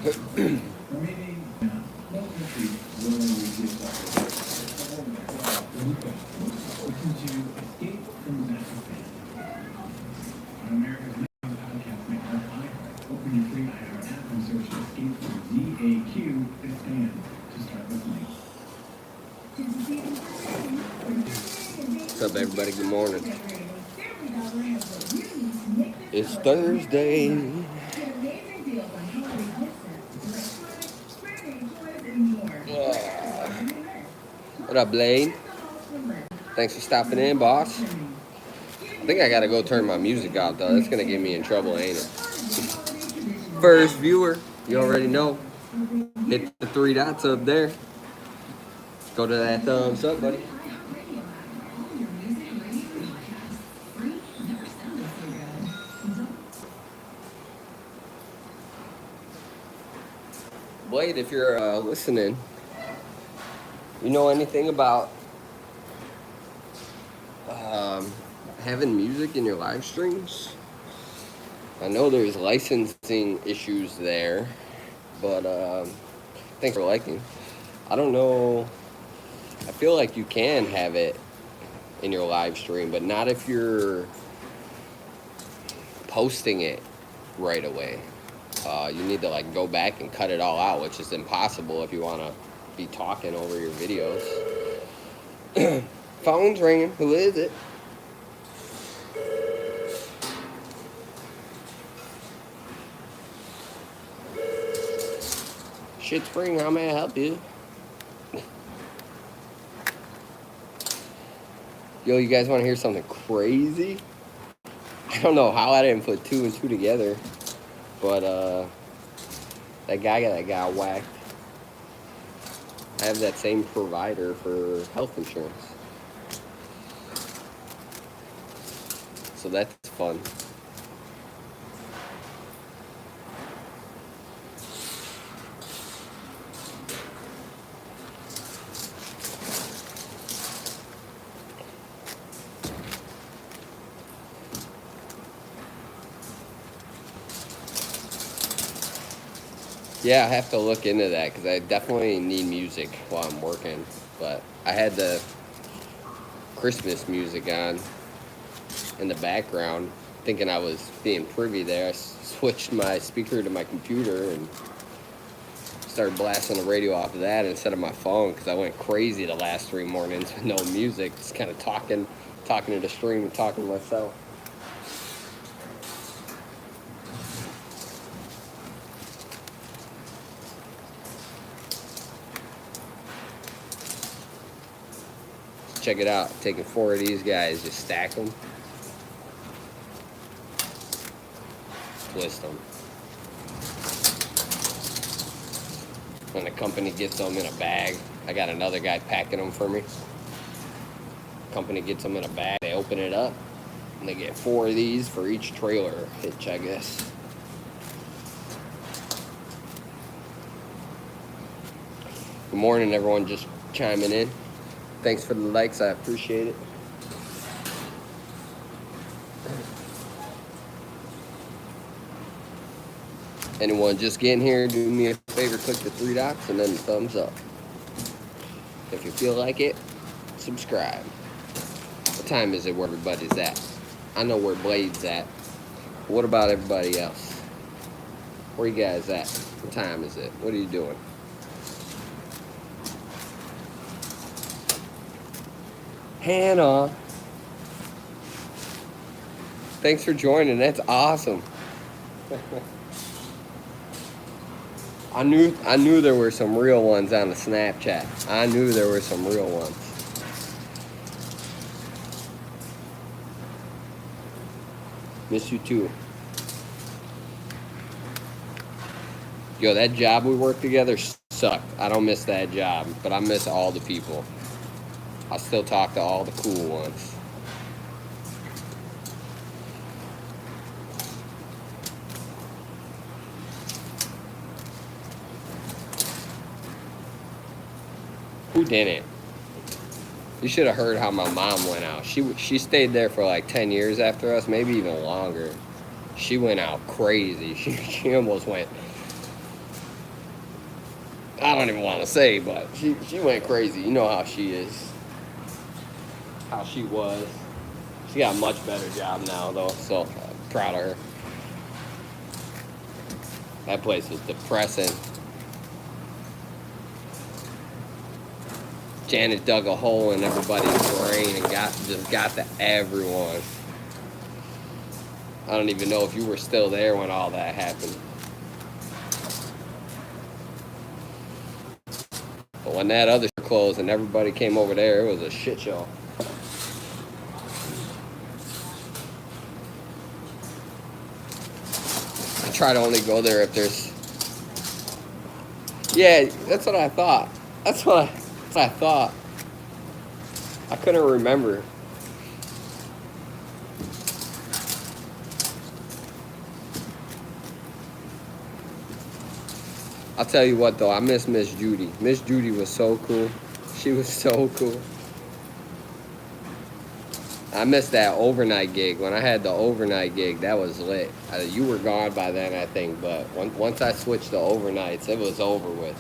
What's up, everybody? Good morning. It's Thursday. What up, Blade? Thanks for stopping in, boss. I think I gotta go turn my music off, though. That's gonna get me in trouble, ain't it? First viewer, you already know. Hit the 3 dots up there. Go to that thumbs up, buddy. Blade, if you're listening, you know anything about having music in your live streams? I know there's licensing issues there, but thanks for liking. I don't know. I feel like you can have it in your live stream, but not if you're posting it right away. You need to like go back and cut it all out, which is impossible if you want to be talking over your videos. Phone's ringing. Who is it? Shit Spring, how may I help you? Yo, you guys want to hear something crazy? I don't know how I didn't put 2 and 2 together, but that guy that got whacked. I have that same provider for health insurance, so that's fun. Yeah, I have to look into that because I definitely need music while I'm working. But I had the Christmas music on in the background, thinking I was being privy there. I switched my speaker to my computer and started blasting the radio off of that instead of my phone because I went crazy the last 3 mornings with no music, just kind of talking to the stream and talking to myself. Check it out. Taking 4 of these guys, just stack them, twist them. When the company gets them in a bag, I got another guy packing them for me. Company gets them in a bag, they open it up, and they get 4 of these for each trailer hitch, I guess. Good morning, everyone just chiming in. Thanks for the likes, I appreciate it. Anyone just getting here, do me a favor, click the 3 dots and then the thumbs up. If you feel like it, subscribe. What time is it where everybody's at? I know where Blade's at. What about everybody else? Where you guys at? What time is it? What are you doing? Hannah, thanks for joining. That's awesome. I knew there were some real ones on the Snapchat. I knew there were some real ones. Miss you too. Yo, that job we worked together sucked. I don't miss that job, but I miss all the people. I still talk to all the cool ones. Who didn't? You should have heard how my mom went out. She stayed there for like 10 years after us, maybe even longer. She went out crazy. She almost went I don't even want to say, but she went crazy. You know how she is, how she was. She got a much better job now, though, so I'm proud of her. That place was depressing. Janet dug a hole in everybody's brain and got to everyone. I don't even know if you were still there when all that happened. But when that other closed and everybody came over there, it was a shit show. I try to only go there if there's... Yeah, that's what I thought. That's what I thought. I couldn't remember. I'll tell you what, though. I miss Miss Judy. Miss Judy was so cool. She was so cool. I missed that overnight gig. When I had the overnight gig, that was lit. You were gone by then, I think, but once I switched to overnights, it was over with.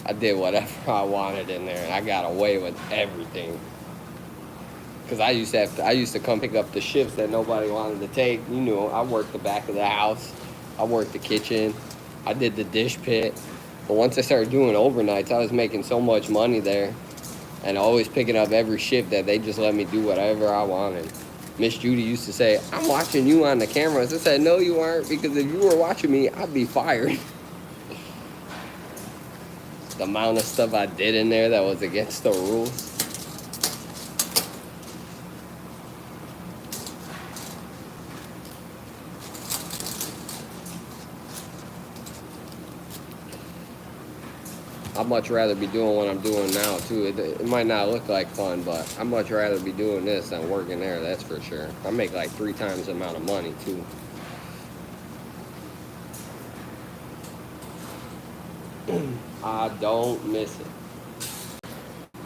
I did whatever I wanted in there, and I got away with everything. Because I used to come pick up the shifts that nobody wanted to take. You know, I worked the back of the house. I worked the kitchen. I did the dish pit. But once I started doing overnights, I was making so much money there. And always picking up every shift that they just let me do whatever I wanted. Miss Judy used to say, "I'm watching you on the cameras." I said, "No, you aren't, because if you were watching me, I'd be fired." The amount of stuff I did in there that was against the rules. I'd much rather be doing what I'm doing now, too. It might not look like fun, but I'd much rather be doing this than working there, that's for sure. I make like 3 times the amount of money, too. I don't miss it.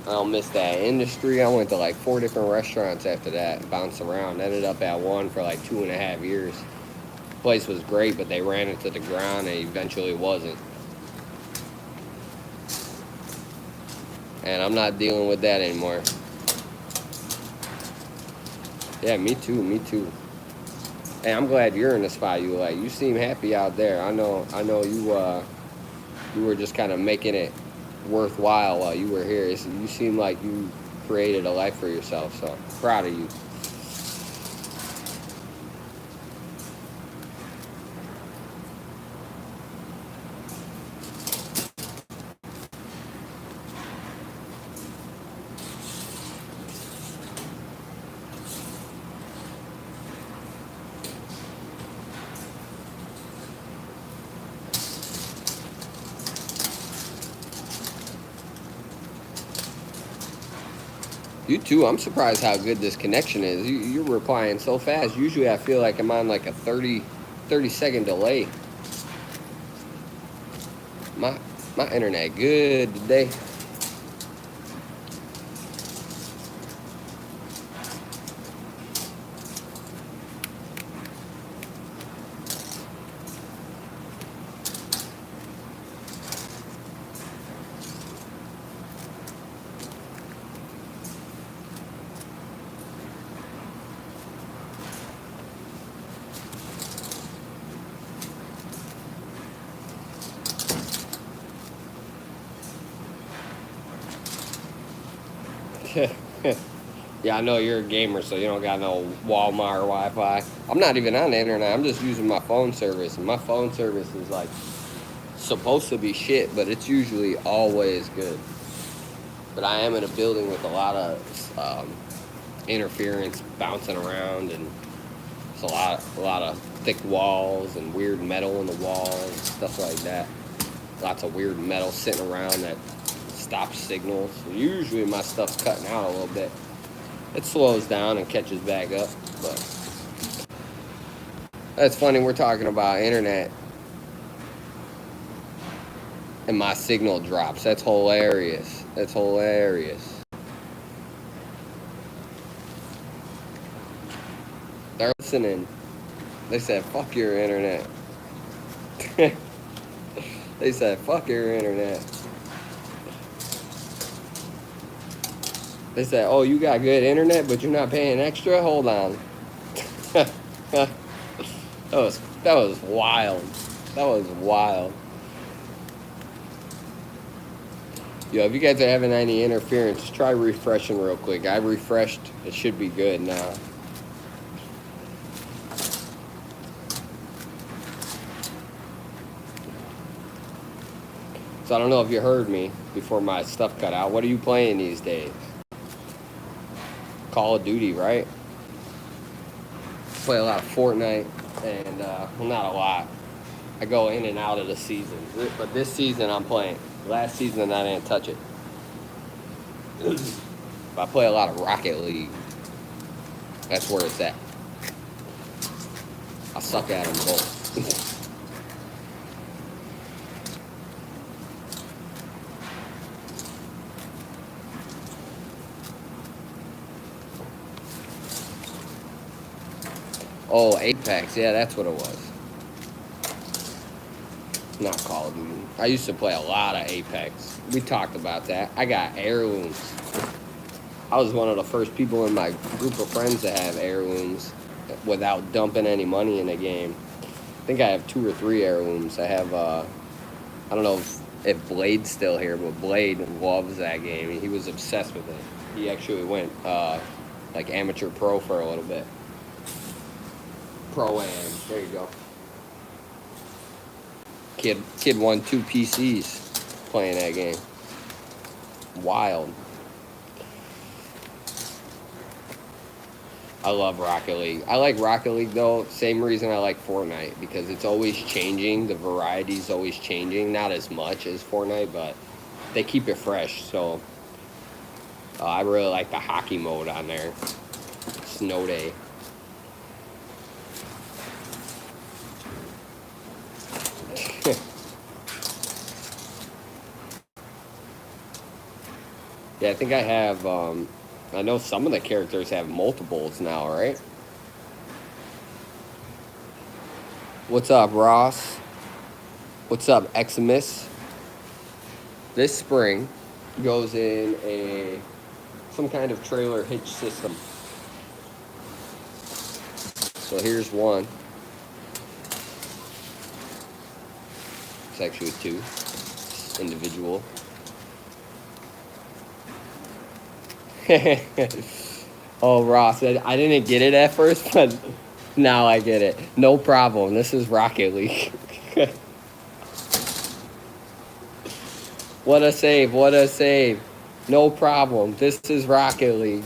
I don't miss that industry. I went to like 4 different restaurants after that, bounced around. Ended up at one for like 2.5 years. Place was great, but they ran it to the ground and eventually wasn't. And I'm not dealing with that anymore. Yeah, me too, me too. Hey, I'm glad you're in the spot you like. You seem happy out there. I know you were just kind of making it worthwhile while you were here. You seem like you created a life for yourself, so proud of you. You too. I'm surprised how good this connection is. You're replying so fast. Usually I feel like I'm on like a 30-second delay. My internet good today. Yeah, I know you're a gamer, so you don't got no Walmart or Wi-Fi. I'm not even on the internet. I'm just using my phone service, and my phone service is like supposed to be shit, but it's usually always good. But I am in a building with a lot of interference bouncing around, and it's a lot of thick walls and weird metal in the walls and stuff like that. Lots of weird metal sitting around that stops signals. Usually my stuff's cutting out a little bit. It slows down and catches back up, but that's funny. We're talking about internet and my signal drops. That's hilarious. That's hilarious. They're listening. They said, "Fuck your internet." They said, fuck your internet. They said, oh, you got good internet, but you're not paying extra? Hold on. that was wild. That was wild. Yo, if you guys are having any interference, try refreshing real quick. I refreshed. It should be good now. So I don't know if you heard me before my stuff cut out. What are you playing these days? Call of Duty, right? Play a lot of Fortnite, and well, not a lot. I go in and out of the season, but this season I'm playing. Last season I didn't touch it. But I play a lot of Rocket League. That's where it's at. I suck at them both. Oh, Apex. Yeah, that's what it was. Not Call of Duty. I used to play a lot of Apex. We talked about that. I got heirlooms. I was one of the first people in my group of friends to have heirlooms without dumping any money in the game. I think I have 2 or 3 heirlooms. I have, I don't know if Blade's still here, but Blade loves that game. He was obsessed with it. He actually went, like amateur pro for a little bit. Pro-Am. There you go. Kid won 2 PCs playing that game. Wild. I love Rocket League. I like Rocket League though, same reason I like Fortnite, because it's always changing. The variety's always changing. Not as much as Fortnite, but they keep it fresh. So I really like the hockey mode on there. Snow day. Yeah, I think I have, I know some of the characters have multiples now, right? What's up, Ross? What's up, Eximus? This spring goes in some kind of trailer hitch system. So here's one. It's actually 2. Individual. Oh, Ross, I didn't get it at first, but now I get it. No problem. This is Rocket League. What a save. What a save. No problem. This is Rocket League.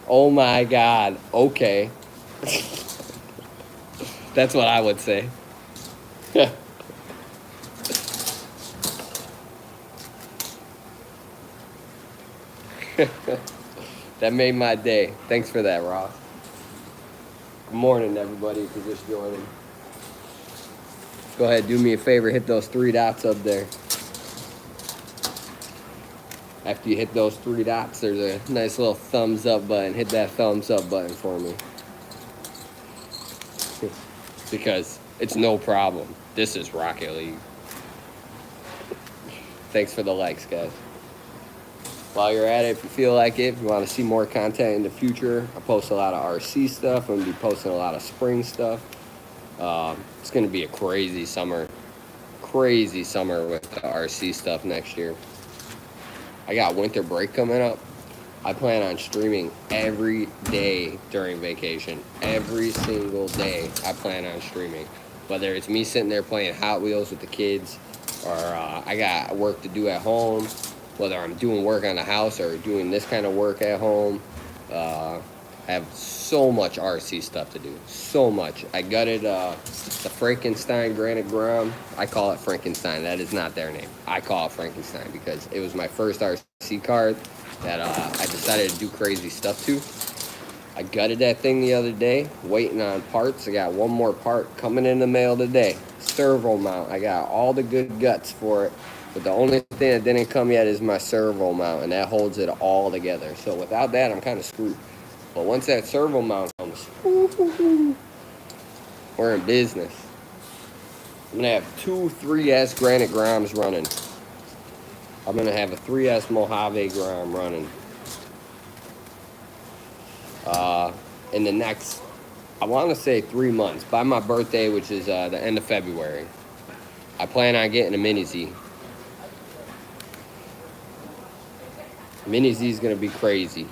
Oh, my God. Okay. That's what I would say. That made my day. Thanks for that, Ross. Good morning, everybody, if you're just joining. Go ahead, do me a favor, hit those 3 dots up there. After you hit those 3 dots, there's a nice little thumbs up button. Hit that thumbs up button for me. Because it's no problem. This is Rocket League. Thanks for the likes, guys. While you're at it, if you feel like it, if you want to see more content in the future, I post a lot of RC stuff. I'm going to be posting a lot of spring stuff. It's going to be a crazy summer with the RC stuff next year. I got winter break coming up. I plan on streaming every day during vacation. Every single day I plan on streaming. Whether it's me sitting there playing Hot Wheels with the kids, or I got work to do at home, whether I'm doing work on the house or doing this kind of work at home. I have so much RC stuff to do. So much. I gutted the Frankenstein Granite Ground. I call it Frankenstein. That is not their name. I call it Frankenstein because it was my first RC card that I decided to do crazy stuff to. I gutted that thing the other day, waiting on parts. I got one more part coming in the mail today. Servo mount. I got all the good guts for it. But the only thing that didn't come yet is my servo mount, and that holds it all together. So without that, I'm kind of screwed. But once that servo mount comes, we're in business. I'm gonna have two 3S Granite Groms running. I'm gonna have a 3S Mojave Grom running. In the next, I want to say 3 months, by my birthday, which is the end of February. I plan on getting a Mini Z. Mini Z is gonna be crazy.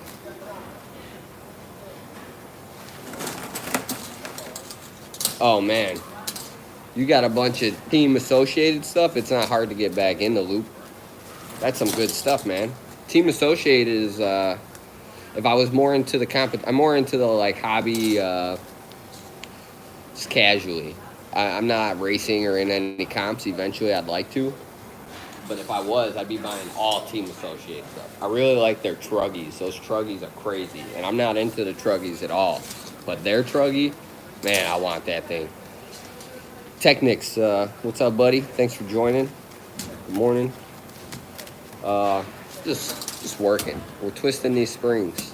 Oh man, you got a bunch of team associated stuff. It's not hard to get back in the loop. That's some good stuff, man. Team associated is if I was more into the I'm more into the like hobby, just casually. I'm not racing or in any comps. Eventually, I'd like to. But if I was, I'd be buying all Team Associated stuff. I really like their truggies. Those truggies are crazy. And I'm not into the truggies at all. But their truggy, man, I want that thing. Technics, what's up, buddy? Thanks for joining. Good morning. Just working. We're twisting these springs.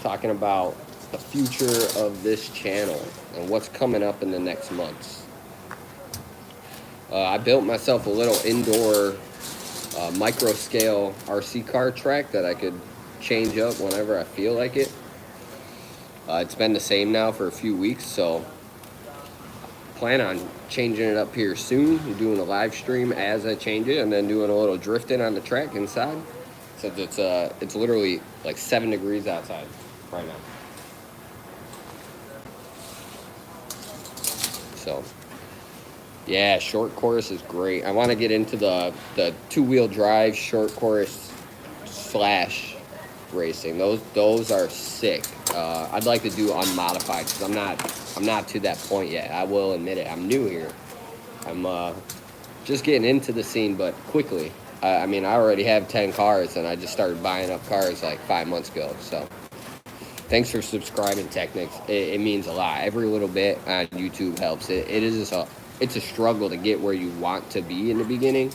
Talking about the future of this channel and what's coming up in the next months. I built myself a little indoor micro scale RC car track that I could change up whenever I feel like it. It's been the same now for a few weeks, so plan on changing it up here soon. I'm doing a live stream as I change it, and then doing a little drifting on the track inside. So it's literally like 7 degrees outside right now. So yeah, short course is great. I want to get into the 2-wheel drive short course / racing. Those are sick. I'd like to do unmodified because I'm not to that point yet. I will admit it. I'm new here. I'm just getting into the scene, but quickly. I mean, I already have 10 cars, and I just started buying up cars like 5 months ago. So thanks for subscribing, Technics. It means a lot. Every little bit on YouTube helps. It's a struggle to get where you want to be in the beginning.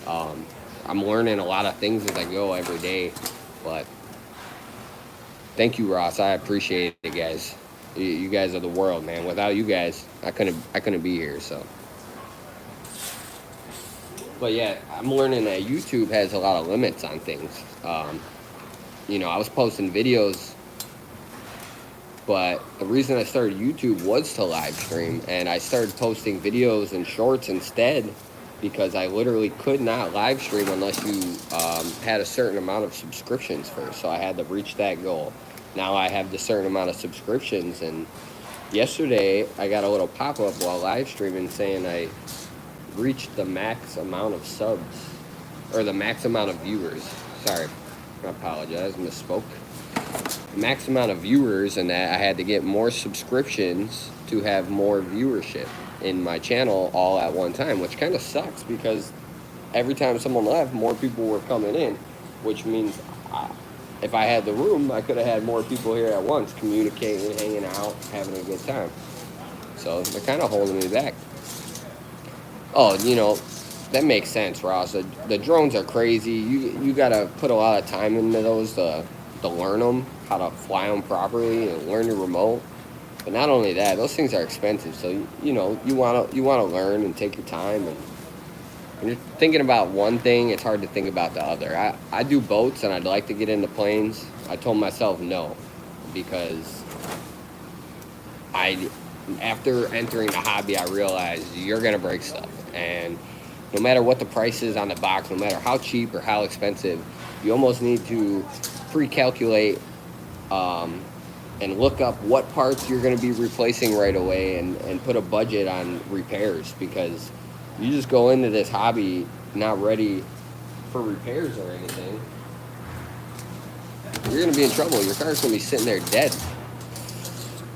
I'm learning a lot of things as I go every day, but thank you, Ross. I appreciate it, guys. You guys are the world, man. Without you guys, I couldn't be here. So, but yeah, I'm learning that YouTube has a lot of limits on things. I was posting videos, but the reason I started YouTube was to live stream, and I started posting videos and shorts instead because I literally could not live stream unless you had a certain amount of subscriptions first. So I had to reach that goal. Now I have the certain amount of subscriptions, and yesterday I got a little pop-up while live streaming saying I reached the max amount of subs, or the max amount of viewers. Sorry, I apologize, misspoke. Max amount of viewers, and that I had to get more subscriptions to have more viewership in my channel all at one time, which kind of sucks because every time someone left, more people were coming in, which means if I had the room, I could have had more people here at once, communicating, hanging out, having a good time. So they're kind of holding me back. Oh, that makes sense, Ross. The drones are crazy. You got to put a lot of time into those to learn them, how to fly them properly, and learn your remote. But not only that, those things are expensive. So you want to learn and take your time. And when you're thinking about one thing, it's hard to think about the other. I do boats, and I'd like to get into planes. I told myself no because after entering the hobby, I realized you're gonna break stuff, and no matter what the price is on the box, no matter how cheap or how expensive, you almost need to pre-calculate and look up what parts you're going to be replacing right away and put a budget on repairs, because you just go into this hobby not ready for repairs or anything, you're going to be in trouble. Your car's going to be sitting there dead.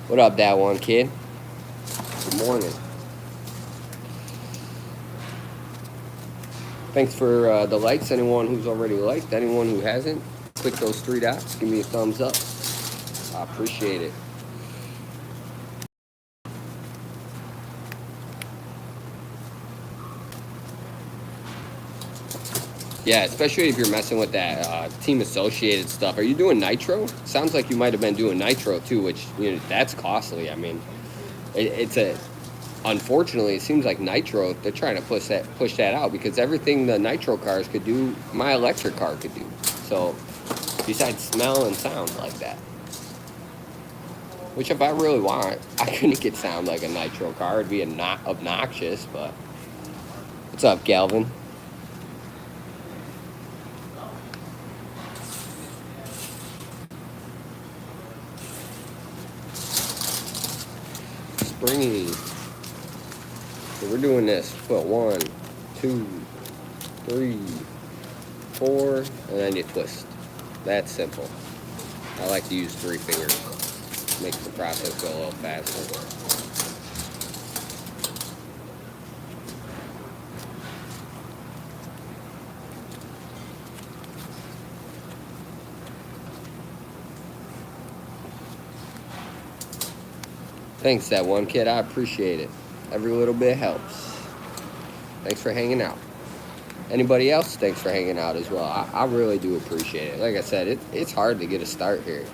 What up, that one, kid? Good morning. Thanks for the likes, anyone who's already liked. Anyone who hasn't, click those 3 dots. Give me a thumbs up. I appreciate it. Yeah, especially if you're messing with that team associated stuff. Are you doing nitro? Sounds like you might have been doing nitro too, which that's costly. I mean, it's unfortunately, it seems like nitro, they're trying to push that out because everything the nitro cars could do, my electric car could do. So besides smell and sound like that. Which if I really want, I could make it sound like a nitro car. It'd be not obnoxious, but what's up, Galvin? Springy. So we're doing this. Put 1, 2, 3, 4, and then you twist. That's simple. I like to use 3 fingers. Makes the process go a little faster. Thanks, that one kid. I appreciate it. Every little bit helps. Thanks for hanging out. Anybody else, thanks for hanging out as well. I really do appreciate it. Like I said, it's hard to get a start here.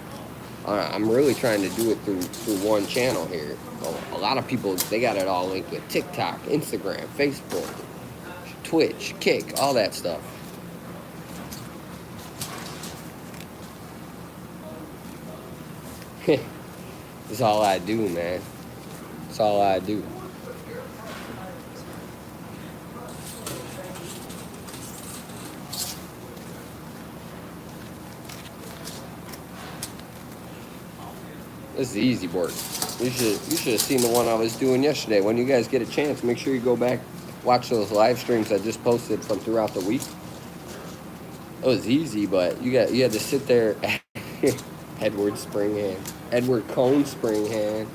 I'm really trying to do it through one channel here. A lot of people, they got it all linked with TikTok, Instagram, Facebook, Twitch, Kick, all that stuff. That's all I do, man. That's all I do. This is easy work. You should have seen the one I was doing yesterday. When you guys get a chance, make sure you go back, watch those live streams I just posted from throughout the week. It was easy, but you had to sit there. Edward Springhand. Edward Cone Springhand.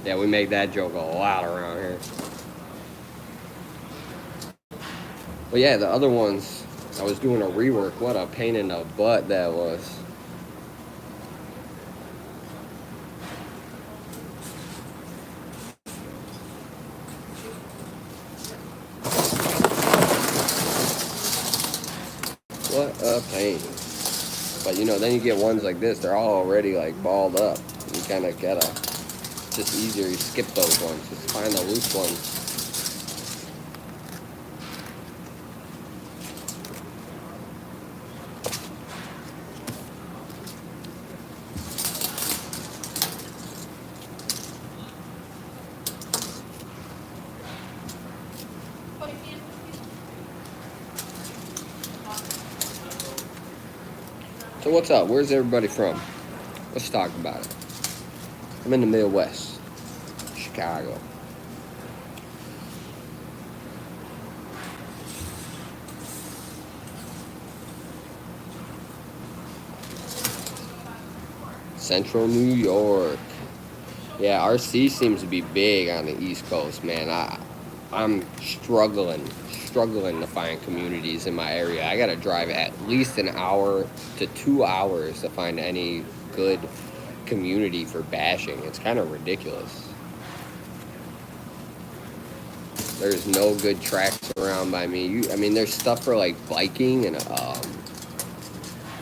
Yeah, we make that joke a lot around here. But yeah, the other ones, I was doing a rework. What a pain in the butt that was. What a pain. But you know, then you get ones like this, they're all already like balled up. You kind of gotta, it's just easier, you skip those ones. Just find the loose ones. So what's up? Where's everybody from? Let's talk about it. I'm in the Midwest, Chicago. Central New York. Yeah, RC seems to be big on the East Coast, man. I'm struggling to find communities in my area. I gotta drive at least an hour to 2 hours to find any good community for bashing. It's kind of ridiculous. There's no good tracks around by me. I mean, there's stuff for like biking and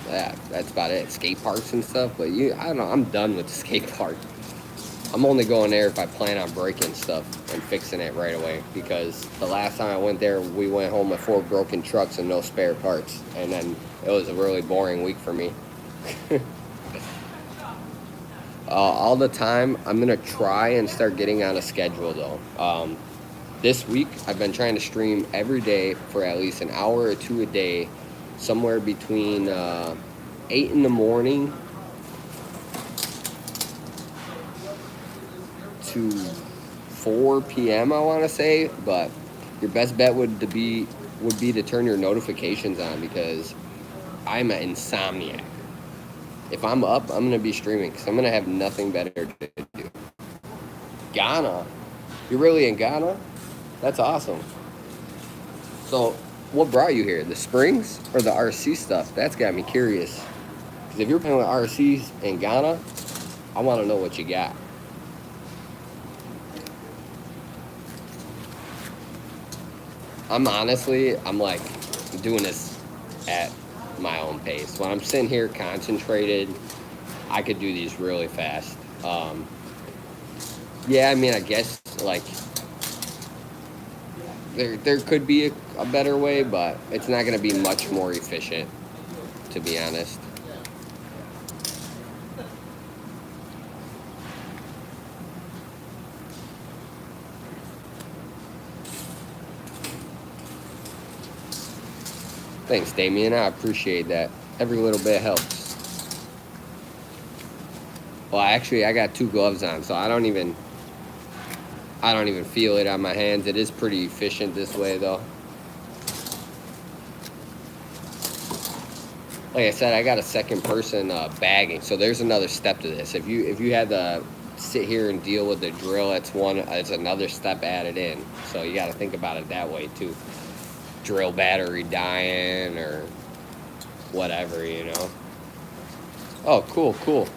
yeah, that's about it. Skate parks and stuff, but I don't know. I'm done with the skate park. I'm only going there if I plan on breaking stuff and fixing it right away, because the last time I went there, we went home with 4 broken trucks and no spare parts, and then it was a really boring week for me. All the time, I'm going to try and start getting on a schedule, though. This week, I've been trying to stream every day for at least an hour or 2 a day, somewhere between 8 in the morning to 4 p.m. I want to say, but your best bet would be to turn your notifications on, because I'm an insomniac. If I'm up, I'm going to be streaming because I'm going to have nothing better to do. Ghana? You're really in Ghana? That's awesome. So, what brought you here? The Springs or the RC stuff? That's got me curious. Because if you're playing with RCs in Ghana, I want to know what you got. I'm like doing this at my own pace. When I'm sitting here concentrated, I could do these really fast. Yeah, I mean, I guess like there could be a better way, but it's not going to be much more efficient, to be honest. Thanks, Damien. I appreciate that. Every little bit helps. Well, actually, I got two gloves on, so I don't even feel it on my hands. It is pretty efficient this way, though. Like I said, I got a second person bagging, so there's another step to this. If you had to sit here and deal with the drill, it's another step added in. So you got to think about it that way too. Drill battery dying or whatever, you know. Oh, cool, cool.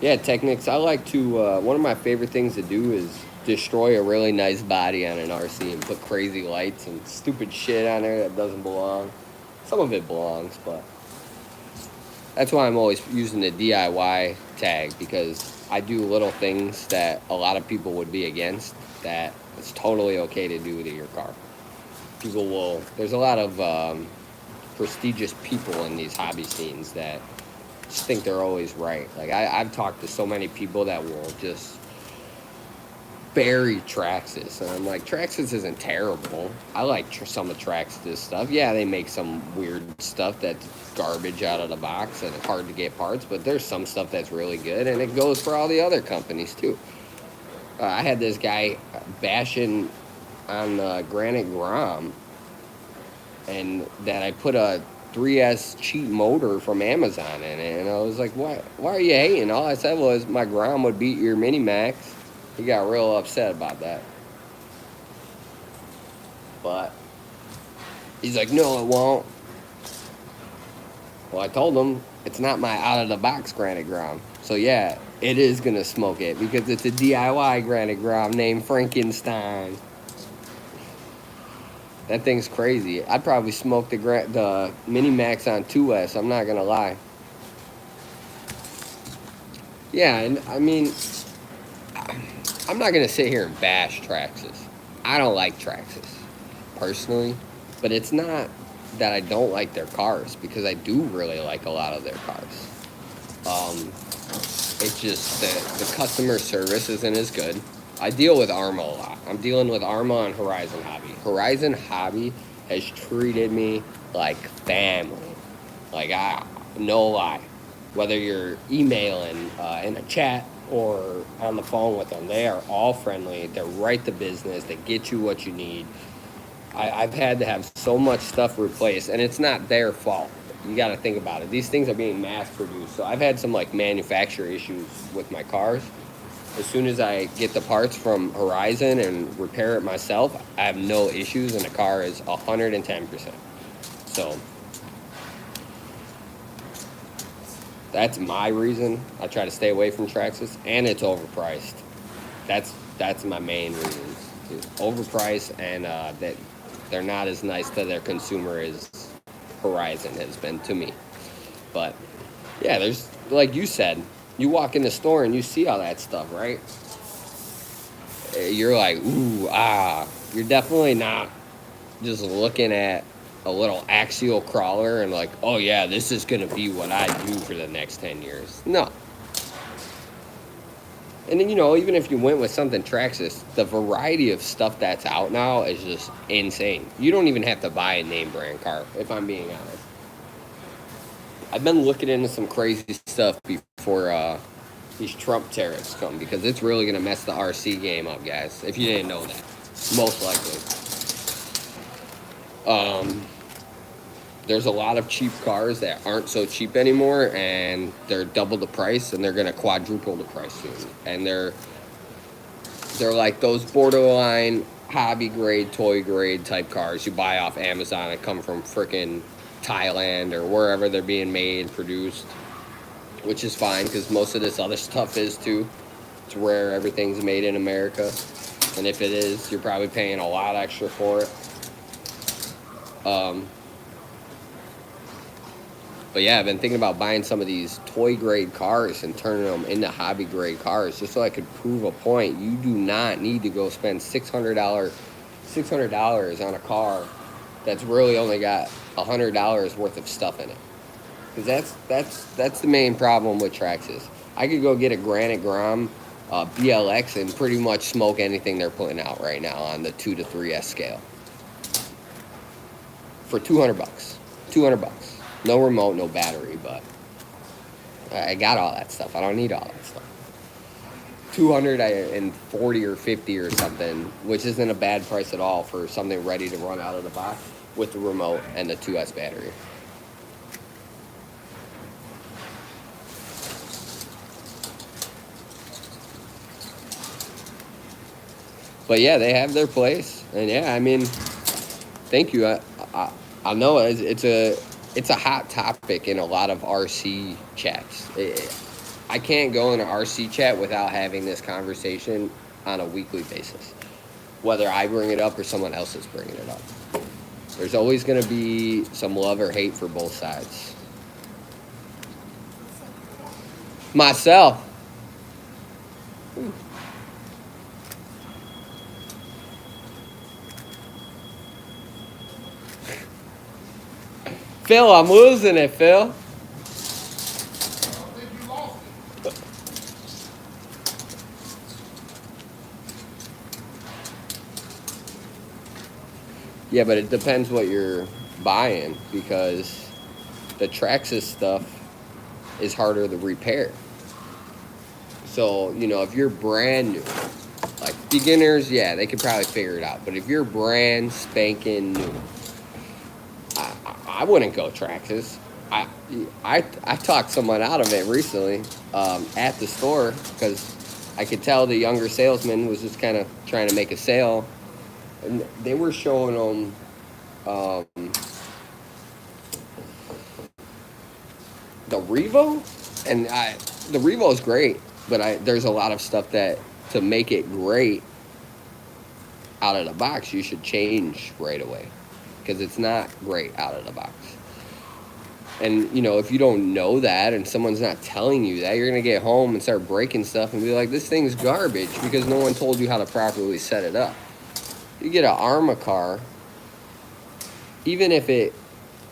Yeah, Technics. I like to. One of my favorite things to do is destroy a really nice body on an RC and put crazy lights and stupid shit on there that doesn't belong. Some of it belongs, but that's why I'm always using the DIY tag, because I do little things that a lot of people would be against that it's totally okay to do to your car. There's a lot of prestigious people in these hobby scenes that just think they're always right. Like, I've talked to so many people that will just bury Traxxas, and I'm like, Traxxas isn't terrible. I like some of Traxxas stuff. Yeah, they make some weird stuff that's garbage out of the box and it's hard to get parts, but there's some stuff that's really good, and it goes for all the other companies too. I had this guy bashing on Granite Grom, and that I put a 3S cheap motor from Amazon in it, and I was like, why are you hating? All I said was my Grom would beat your Mini Max. He got real upset about that. But he's like, no, it won't. Well, I told him it's not my out-of-the-box Granite Grom. So, yeah, it is going to smoke it because it's a DIY Granite Grom named Frankenstein. That thing's crazy. I'd probably smoke the Mini Max on 2S. I'm not going to lie. Yeah, and I mean, I'm not going to sit here and bash Traxxas. I don't like Traxxas, personally. But it's not that I don't like their cars, because I do really like a lot of their cars. It's just that the customer service isn't as good. I deal with Arma a lot. I'm dealing with Arma and Horizon Hobby. Horizon Hobby has treated me like family. Like, no lie. Whether you're emailing in a chat or on the phone with them, they are all friendly. They're right to business. They get you what you need. I've had to have so much stuff replaced, and it's not their fault. You got to think about it. These things are being mass produced, so I've had some like manufacturer issues with my cars. As soon as I get the parts from Horizon and repair it myself, I have no issues, and the car is 110%. So that's my reason I try to stay away from Traxxas, and it's overpriced. That's my main reason. It's overpriced, and that they're not as nice to their consumer as Horizon has been to me. But yeah, there's, like you said, you walk in the store and you see all that stuff, right? You're like, ooh, You're definitely not just looking at a little axial crawler and like, oh yeah, this is gonna be what I do for the next 10 years. No. And then, even if you went with something Traxxas, the variety of stuff that's out now is just insane. You don't even have to buy a name brand car, if I'm being honest. I've been looking into some crazy stuff before these Trump tariffs come, because it's really going to mess the RC game up, guys, if you didn't know that. Most likely. There's a lot of cheap cars that aren't so cheap anymore, and they're double the price, and they're going to quadruple the price soon. And they're like those borderline hobby grade, toy grade type cars you buy off Amazon and come from frickin' Thailand or wherever they're being made, produced, which is fine because most of this other stuff is too. It's rare everything's made in America, and if it is, you're probably paying a lot extra for it. But yeah, I've been thinking about buying some of these toy grade cars and turning them into hobby grade cars, just so I could prove a point. You do not need to go spend $600 on a car that's really only got $100 worth of stuff in it. Because that's the main problem with Traxxas. I could go get a Granite Grom BLX and pretty much smoke anything they're putting out right now on the 2 to 3S scale for 200 bucks. 200 bucks. No remote, no battery, but I got all that stuff. I don't need all that stuff. 240 or 50 or something, which isn't a bad price at all for something ready to run out of the box with the remote and the 2S battery. But yeah, they have their place, and yeah, I mean, thank you. I know it's a hot topic in a lot of RC chats. I can't go in an RC chat without having this conversation on a weekly basis, whether I bring it up or someone else is bringing it up. There's always going to be some love or hate for both sides. Myself. Phil, I'm losing it, Phil. Yeah, but it depends what you're buying, because the Traxxas stuff is harder to repair. So, you know, if you're brand new, like beginners, yeah, they could probably figure it out. But if you're brand spanking new, I wouldn't go Traxxas. I talked someone out of it recently at the store, because I could tell the younger salesman was just kind of trying to make a sale, and they were showing them the Revo, and the Revo is great, but there's a lot of stuff that to make it great out of the box you should change right away, because it's not great out of the box. And, you know, if you don't know that and someone's not telling you that, you're going to get home and start breaking stuff and be like, this thing's garbage, because no one told you how to properly set it up. You get an Arma car, even if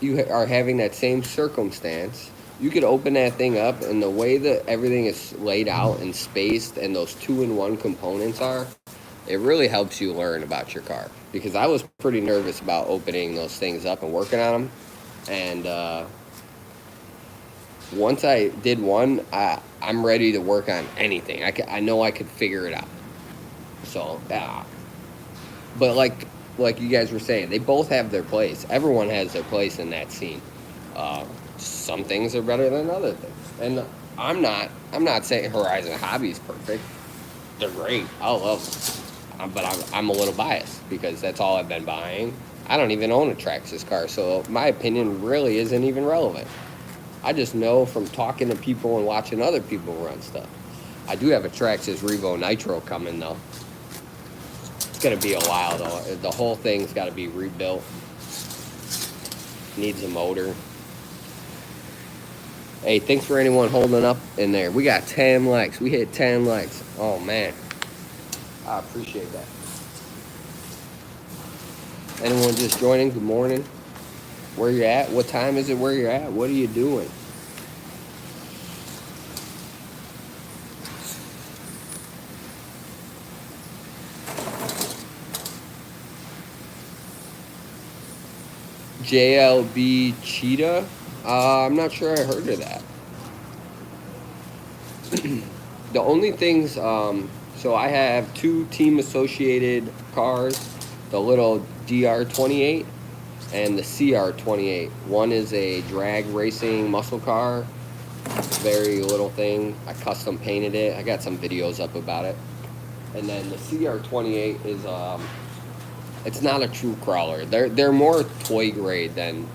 you are having that same circumstance, you could open that thing up, and the way that everything is laid out and spaced and those 2-in-1 components are, it really helps you learn about your car. Because I was pretty nervous about opening those things up and working on them. And once I did one, I'm ready to work on anything. I know I could figure it out. So, but like you guys were saying, they both have their place. Everyone has their place in that scene. Some things are better than other things. And I'm not saying Horizon Hobby is perfect. They're great. I love them. But I'm a little biased, because that's all I've been buying. I don't even own a Traxxas car, so my opinion really isn't even relevant. I just know from talking to people and watching other people run stuff. I do have a Traxxas Revo Nitro coming, though. It's going to be a while, though. The whole thing's got to be rebuilt. Needs a motor. Hey, thanks for anyone holding up in there. We got 10 likes. We hit 10 likes. Oh, man. I appreciate that. Anyone just joining, good morning. Where you at? What time is it where you're at? What are you doing? JLB Cheetah? I'm not sure I heard of that. The only things, so I have 2 team associated cars, the little DR28 and the CR28. One is a drag racing muscle car, very little thing. I custom painted it. I got some videos up about it. And then the CR28 is it's not a true crawler. They're more toy grade than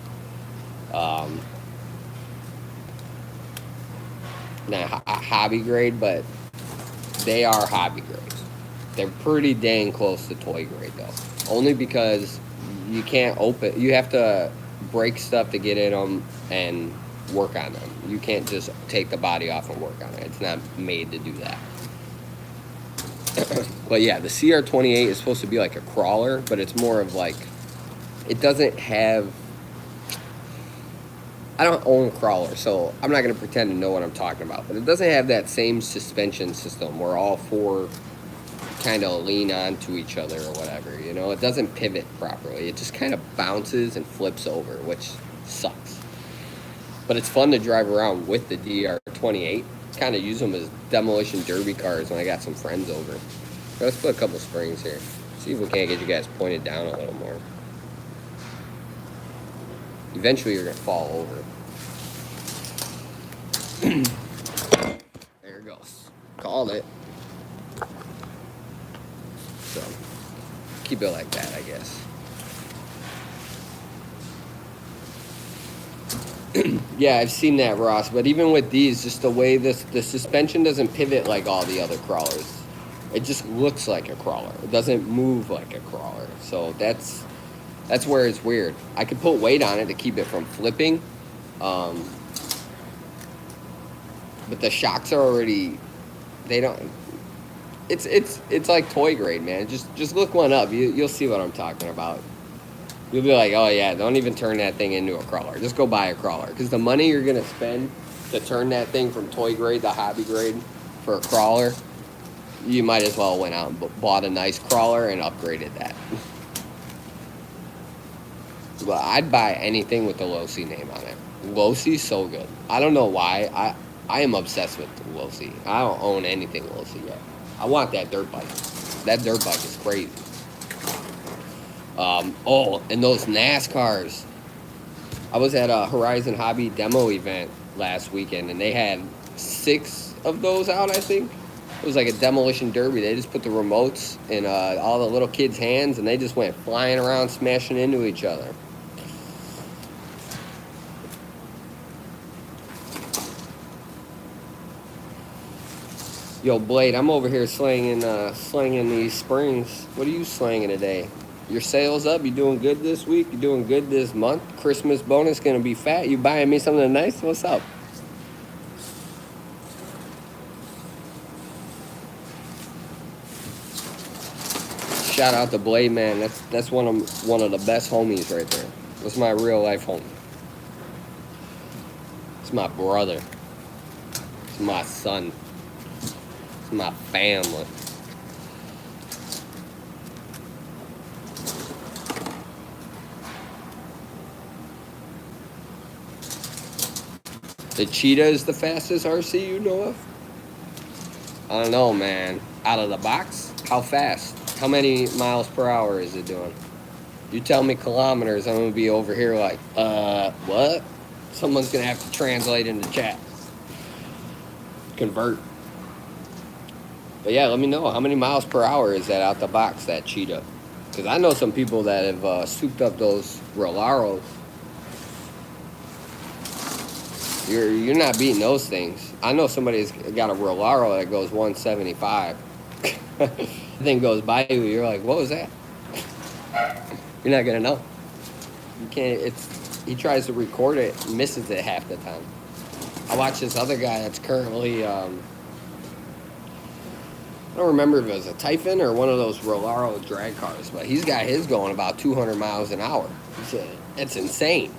not hobby grade, but they are hobby grade. They're pretty dang close to toy grade though. Only because you can't open, you have to break stuff to get in them, and work on them. You can't just take the body off and work on it. It's not made to do that. But yeah, the CR28 is supposed to be like a crawler, but it's more of like, it doesn't have, I don't own a crawler, so I'm not going to pretend to know what I'm talking about, but it doesn't have that same suspension system where all four kind of lean onto each other or whatever, you know? It doesn't pivot properly. It just kind of bounces and flips over, which sucks. But it's fun to drive around with the DR28. Kind of use them as demolition derby cars when I got some friends over. Let's put a couple springs here. See if we can't get you guys pointed down a little more. Eventually you're going to fall over. There it goes. Called it. So, keep it like that, I guess. Yeah, I've seen that, Ross. But even with these, just the way the suspension doesn't pivot like all the other crawlers. It just looks like a crawler. It doesn't move like a crawler. So that's where it's weird. I could put weight on it to keep it from flipping. But the shocks are already, they don't, it's like toy grade, man. Just look one up. You'll see what I'm talking about. You'll be like, oh yeah, don't even turn that thing into a crawler. Just go buy a crawler. Because the money you're going to spend to turn that thing from toy grade to hobby grade for a crawler, you might as well went out and bought a nice crawler and upgraded that. Well, I'd buy anything with the Losi name on it. Losi's so good. I don't know why. I am obsessed with Losi. I don't own anything Losi yet. I want that dirt bike. That dirt bike is crazy. Oh, and those NASCARs. I was at a Horizon Hobby demo event last weekend, and they had 6 of those out, I think. It was like a demolition derby. They just put the remotes in all the little kids' hands, and they just went flying around, smashing into each other. Yo, Blade, I'm over here slanging these springs. What are you slanging today? Your sales up? You doing good this week? You doing good this month? Christmas bonus gonna be fat? You buying me something nice? What's up? Shout out to Blade, man. That's one of the best homies right there. That's my real life homie. It's my brother. It's my son. It's my family. The Cheetah is the fastest RC you know of? I don't know, man. Out of the box? How fast? How many miles per hour is it doing? You tell me kilometers, I'm going to be over here like, what? Someone's going to have to translate into chat. Convert. But yeah, let me know. How many miles per hour is that out the box, that Cheetah? Because I know some people that have souped up those Rolaros. You're not beating those things. I know somebody's got a Rolaro that goes 175. The thing goes by you, you're like, what was that? You're not gonna know. You can't. He tries to record it, misses it half the time. I watched this other guy that's currently, I don't remember if it was a Typhon or one of those Rolaro drag cars, but he's got his going about 200 miles an hour. It's insane.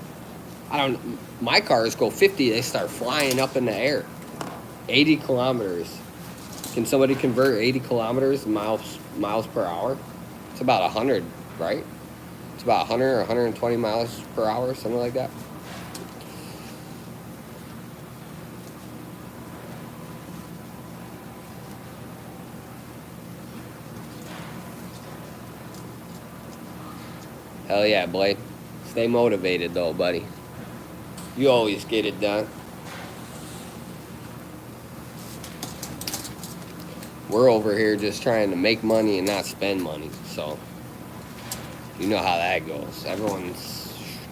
My cars go 50, they start flying up in the air. 80 kilometers. Can somebody convert 80 kilometers miles per hour? It's about 100, right? It's about 100 or 120 miles per hour, something like that. Hell yeah, Blade. Stay motivated though, buddy. You always get it done. We're over here just trying to make money and not spend money, so you know how that goes.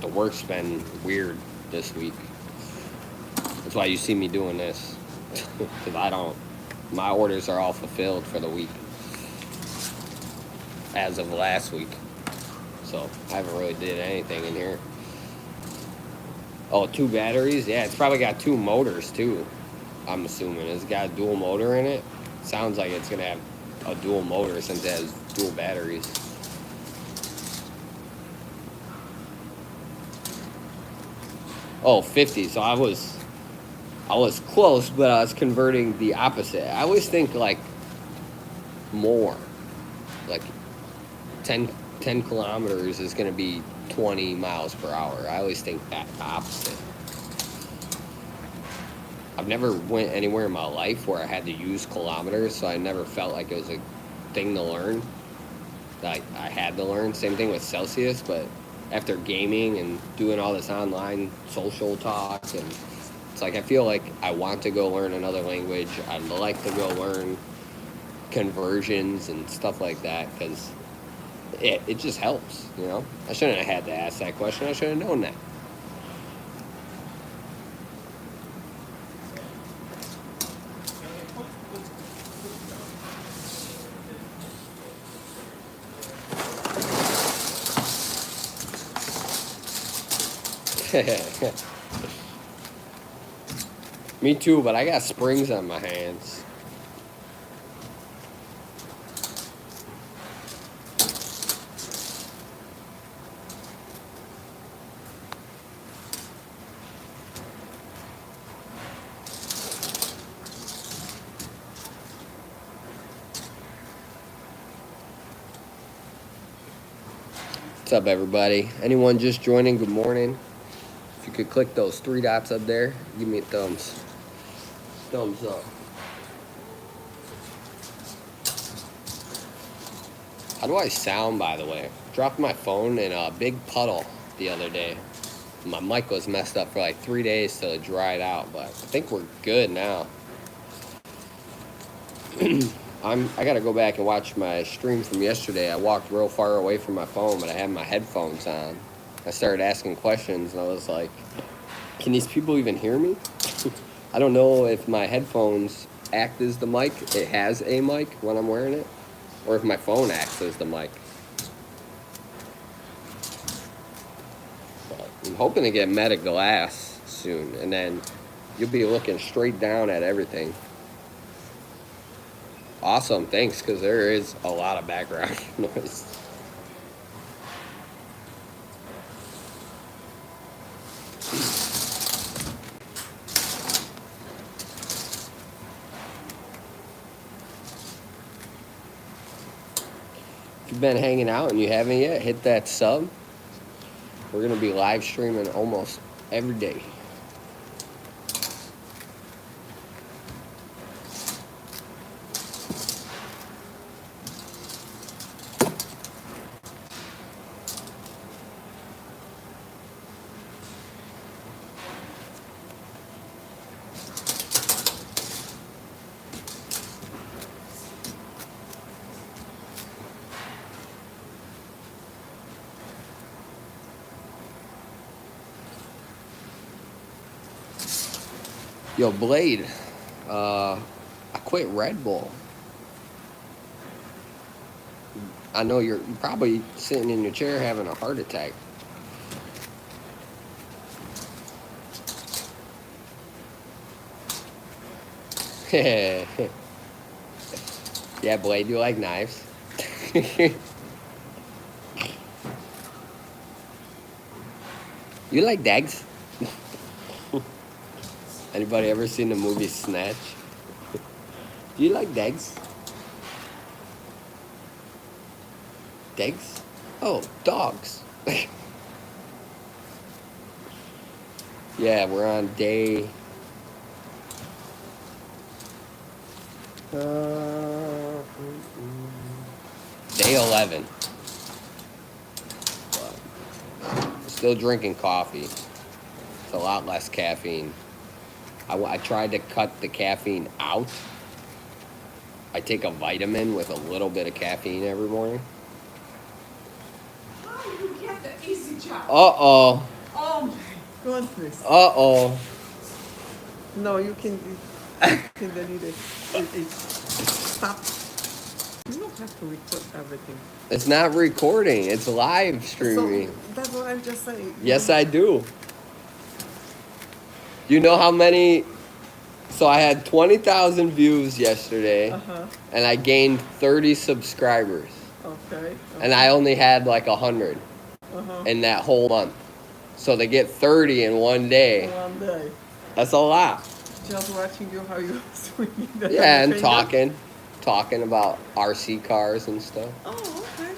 The work's been weird this week. That's why you see me doing this. Because my orders are all fulfilled for the week. As of last week. So I haven't really did anything in here. Oh, two batteries? Yeah, it's probably got two motors too. I'm assuming it's got a dual motor in it. Sounds like it's gonna have a dual motor since it has dual batteries. Oh, 50. So I was close, but I was converting the opposite. I always think like more, like 10, 10 kilometers is gonna be 20 miles per hour. I always think that opposite. I've never went anywhere in my life where I had to use kilometers, so I never felt like it was a thing to learn. Like I had to learn. Same thing with Celsius, but after gaming and doing all this online social talk, and it's like I feel like I want to go learn another language. I'd like to go learn conversions and stuff like that because it just helps, you know. I shouldn't have had to ask that question. I should have known that. Me too, but I got springs on my hands. What's up, everybody? Anyone just joining, good morning. If you could click those three dots up there, give me a thumbs up. How do I sound, by the way? Dropped my phone in a big puddle the other day. My mic was messed up for like 3 days till it dried out, but I think we're good now. I gotta go back and watch my stream from yesterday. I walked real far away from my phone, but I had my headphones on. I started asking questions, and I was like, can these people even hear me? I don't know if my headphones act as the mic. It has a mic when I'm wearing it. Or if my phone acts as the mic. But I'm hoping to get Meta Glass soon, and then you'll be looking straight down at everything. Awesome, thanks, because there is a lot of background noise. If you've been hanging out and you haven't yet, hit that sub. We're going to be live streaming almost every day. Yo, Blade, I quit Red Bull. I know you're probably sitting in your chair having a heart attack. Yeah, Blade, you like knives? You like dags? Anybody ever seen the movie Snatch? Do you like dags? Dags? Oh, dogs. Yeah, we're on day... day 11. But still drinking coffee. It's a lot less caffeine. I tried to cut the caffeine out. I take a vitamin with a little bit of caffeine every morning. How you get the easy job? Uh-oh. Oh my goodness. Uh-oh. No, you can delete it. Stop. You don't have to record everything. It's not recording. It's live streaming. So that's what I'm just saying. Yes, I do. You know how many? So I had 20,000 views yesterday, and I gained 30 subscribers, Okay. and I only had like 100 in that whole month. So they get 30 in one day. One day. That's a lot. Just watching you how you swinging the Yeah, and finger. talking about RC cars and stuff. Oh, okay.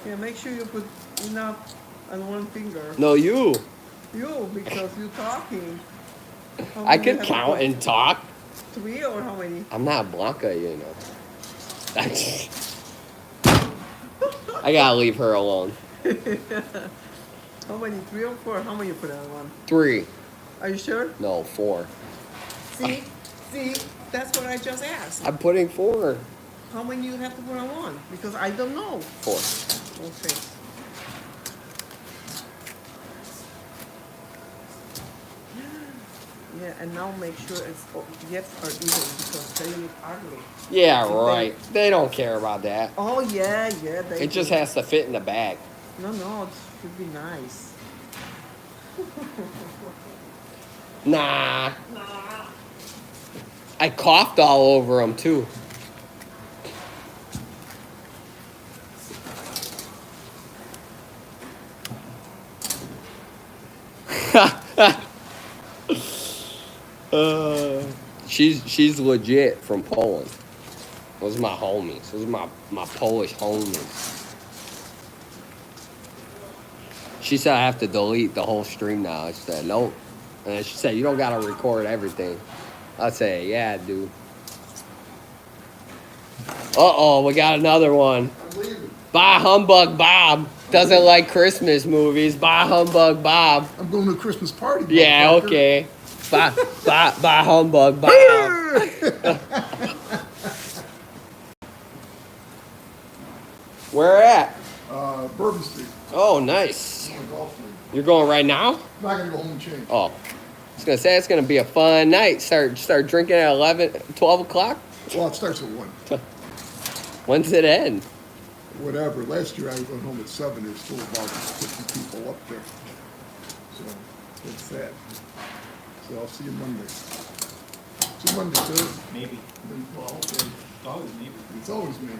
Yeah, make sure you put enough on one finger. No, you. You, because you're talking. How I many could have to count put? and talk. 3 or how many? I'm not Blanca, you know. I gotta leave her alone. How many? 3 or 4? How many you put on one? 3. Are you sure? No, 4. See, that's what I just asked. I'm putting 4. How many you have to put on one? Because I don't know. 4. Okay. Yeah, and now make sure it's yes or even because they look ugly. Yeah, If right. They don't care about that. Oh yeah, they. It just do. has to fit in the bag. No, it should be nice. Nah. I coughed all over them too. She's legit from Poland. Those are my homies. Those are my Polish homies. She said I have to delete the whole stream now. I said nope. And she said you don't gotta record everything. I say yeah, dude. Uh-oh, we got another one. I'm leaving. Bah humbug Bob doesn't like Christmas movies. Bah humbug Bob. I'm going to a Christmas party. Yeah, motherfucker. okay. Bah humbug Bob. Where at? Bourbon Street. Oh, nice. On Golf League. You're going right now? I'm not gonna go home and change. Oh, I was gonna say it's gonna be a fun night. Start drinking at 11, 12 o'clock. Well, it starts at 1. When's it end? Whatever. Last year I went home at 7. There's still about 50 people up there. So it's that. So I'll see you Monday. See you Monday, sir. Maybe. Well, okay. It's always maybe. It's always me.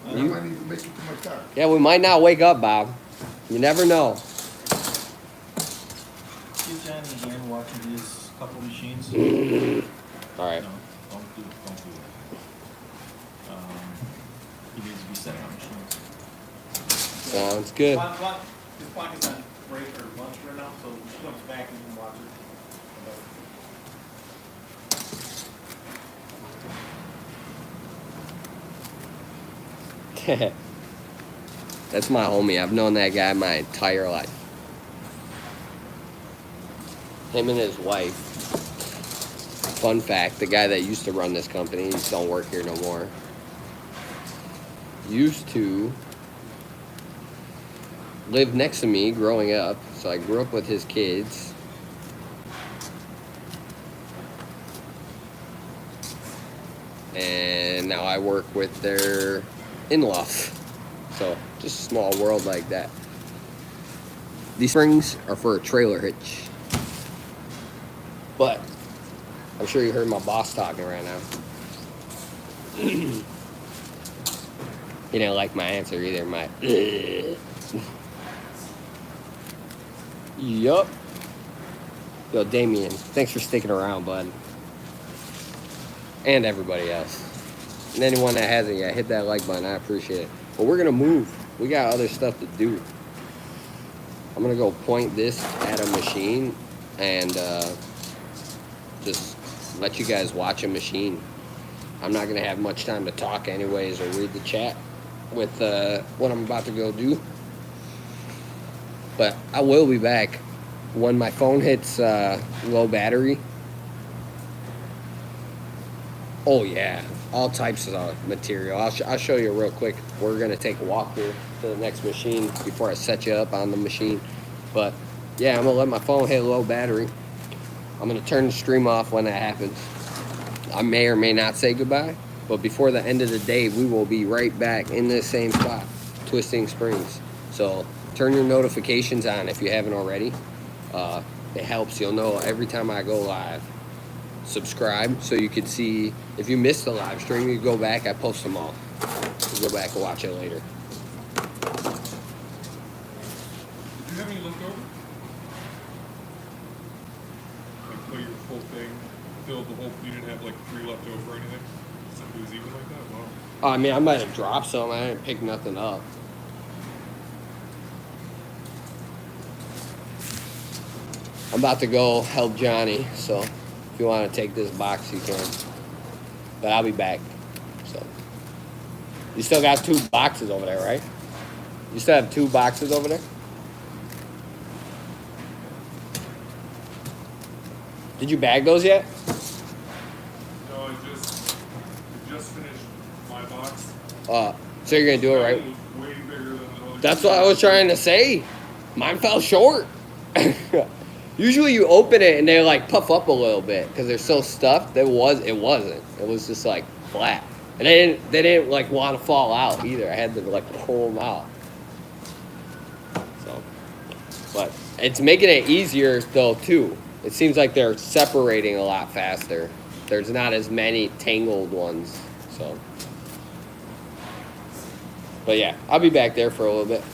I You- might even make it to my car. Yeah, we might not wake up, Bob. You never know. Give Johnny a hand watching these couple machines. All right. No, don't do it. He needs to be setting up machines. Sounds good. This clock is on break or lunch right now, so when she comes back, you can watch it. That's my homie. I've known that guy my entire life. Him and his wife. Fun fact, the guy that used to run this company, he don't work here no more. Used to live next to me growing up. So I grew up with his kids. And now I work with their in-laws. So just a small world like that. These springs are for a trailer hitch. But I'm sure you heard my boss talking right now. He didn't like my answer either. My Yup. Yo, Damien, thanks for sticking around, bud. And everybody else. And anyone that hasn't yet, hit that like button. I appreciate it. But we're gonna move. We got other stuff to do. I'm gonna go point this at a machine and just let you guys watch a machine. I'm not gonna have much time to talk anyways or read the chat with what I'm about to go do. But I will be back when my phone hits low battery. Oh yeah, all types of material. I'll show you real quick. We're gonna take a walk here to the next machine before I set you up on the machine. But yeah, I'm gonna let my phone hit low battery. I'm gonna turn the stream off when that happens. I may or may not say goodbye, but before the end of the day, we will be right back in this same spot, Twisting Springs. So turn your notifications on if you haven't already. It helps. You'll know every time I go live. Subscribe so you can see if you missed the live stream. You go back. I post them all. You go back and watch it later. Did you have any left over? Like, fill your full thing, filled the whole, you didn't have like 3 left over or anything? Something was even like that? Wow. I mean, I might have dropped some. I didn't pick nothing up. I'm about to go help Johnny, so if you want to take this box, you can. But I'll be back. So you still got 2 boxes over there, right? You still have 2 boxes over there? Did you bag those yet? No, I just finished my box. So you're gonna do it, right? It was way bigger than the other. That's what I was trying to say. Mine fell short. Usually you open it and they like puff up a little bit because they're so stuffed. It wasn't. It was just like flat. And they didn't like want to fall out either. I had to like pull them out. So, but it's making it easier though too. It seems like they're separating a lot faster. There's not as many tangled ones. So, but yeah, I'll be back there for a little bit.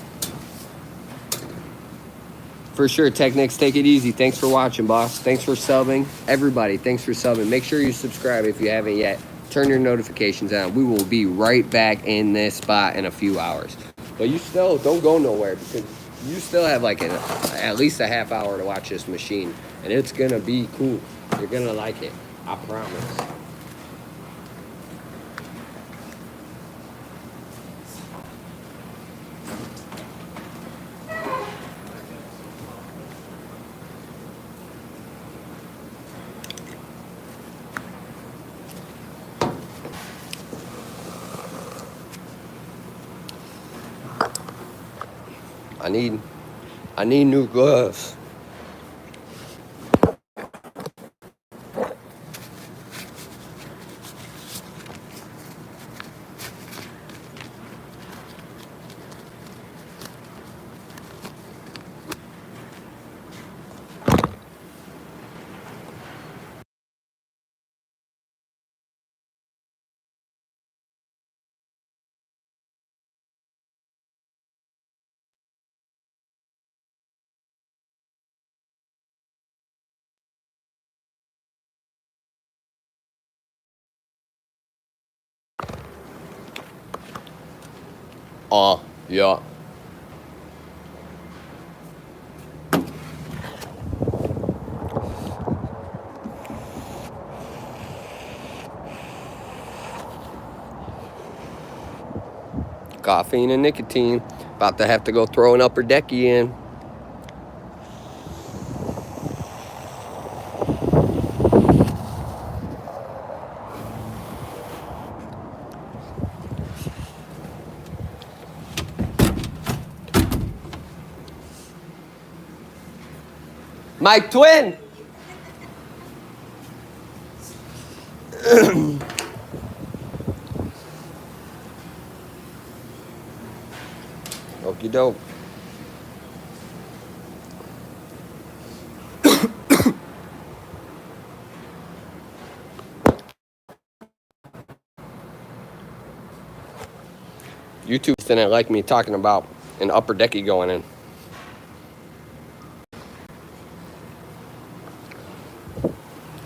For sure, Technics, take it easy. Thanks for watching, boss. Thanks for subbing. Everybody, thanks for subbing. Make sure you subscribe if you haven't yet. Turn your notifications on. We will be right back in this spot in a few hours. But you still don't go nowhere because you still have like at least a half hour to watch this machine. And it's going to be cool. You're going to like it. I promise. I need new gloves. Yeah. Caffeine and nicotine. About to have to go throw an upper decky in. My twin. Okie doke. YouTube didn't like me talking about an upper decky going in.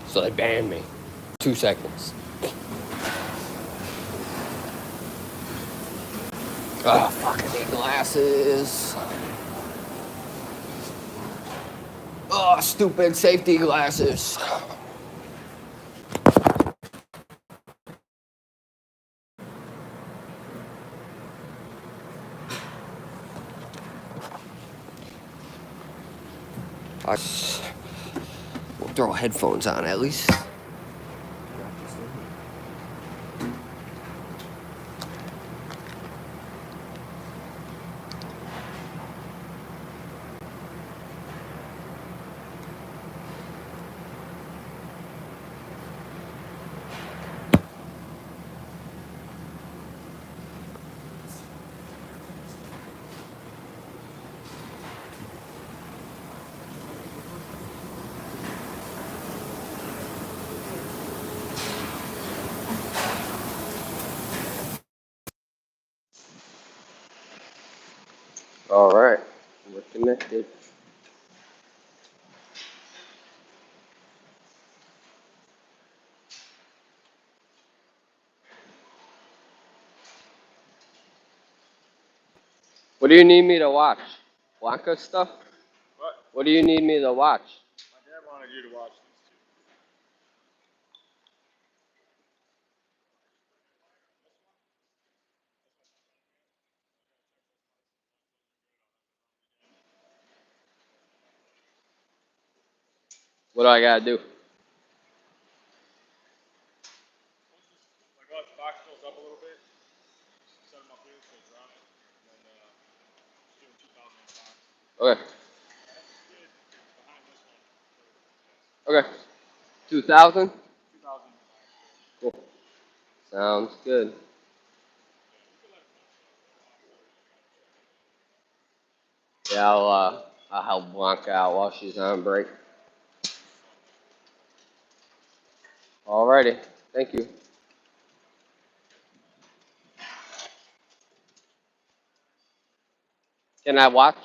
So they banned me. 2 seconds. Oh, fuck, I need glasses. Oh, stupid safety glasses. We'll throw headphones on at least. All right, we're connected. What do you need me to watch? Blanca stuff? What? What do you need me to watch? My dad wanted you to watch these two. What do I gotta do? Like, let the box fills up a little bit. Set them up here so they drop. And then just doing 2,000 in the box. Okay. Good behind this one. Okay. 2,000? 2,000 in the box. Cool. Sounds good. Yeah, I'll help Blanca out while she's on break. Alrighty. Thank you. Can I watch?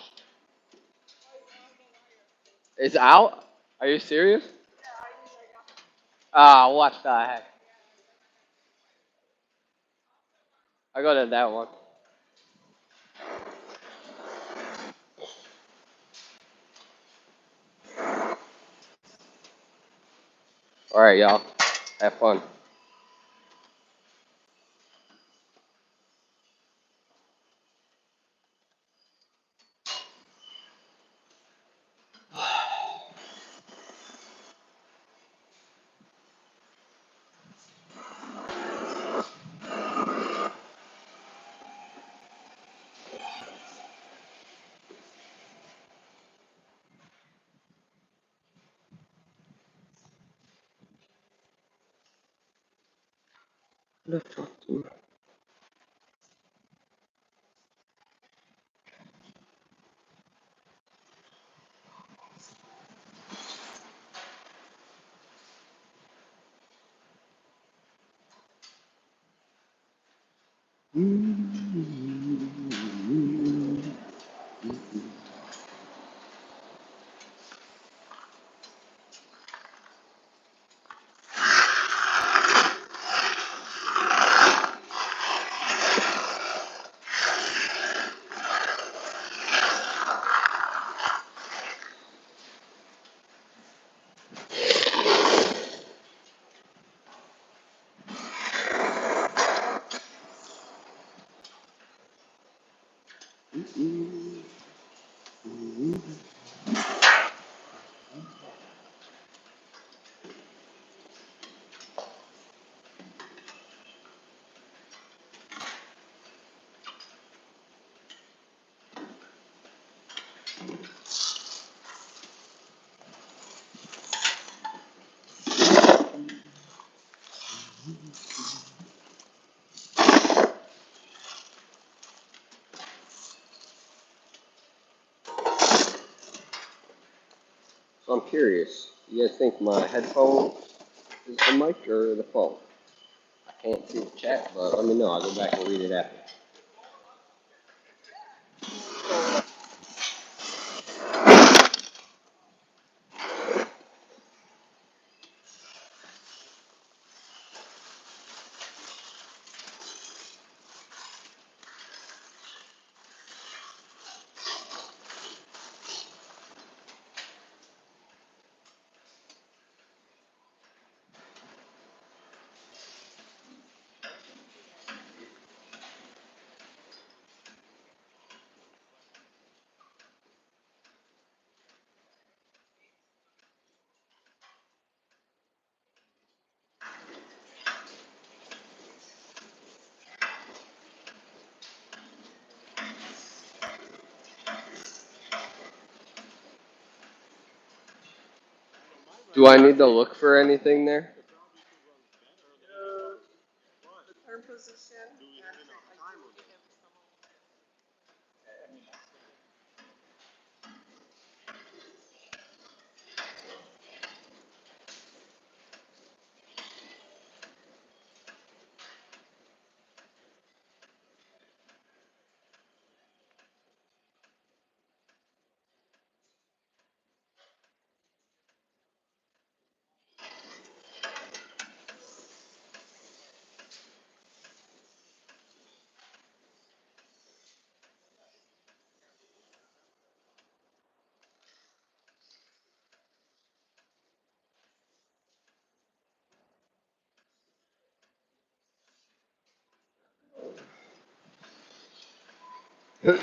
It's out? Are you serious? Ah, I'll watch that. I go to that one. Alright, y'all. Have fun. So I'm curious. You guys think my headphone is the mic or the phone? I can't see the chat, but let me know. I'll go back and read it after. Do I need to look for anything there? The turn position. Curious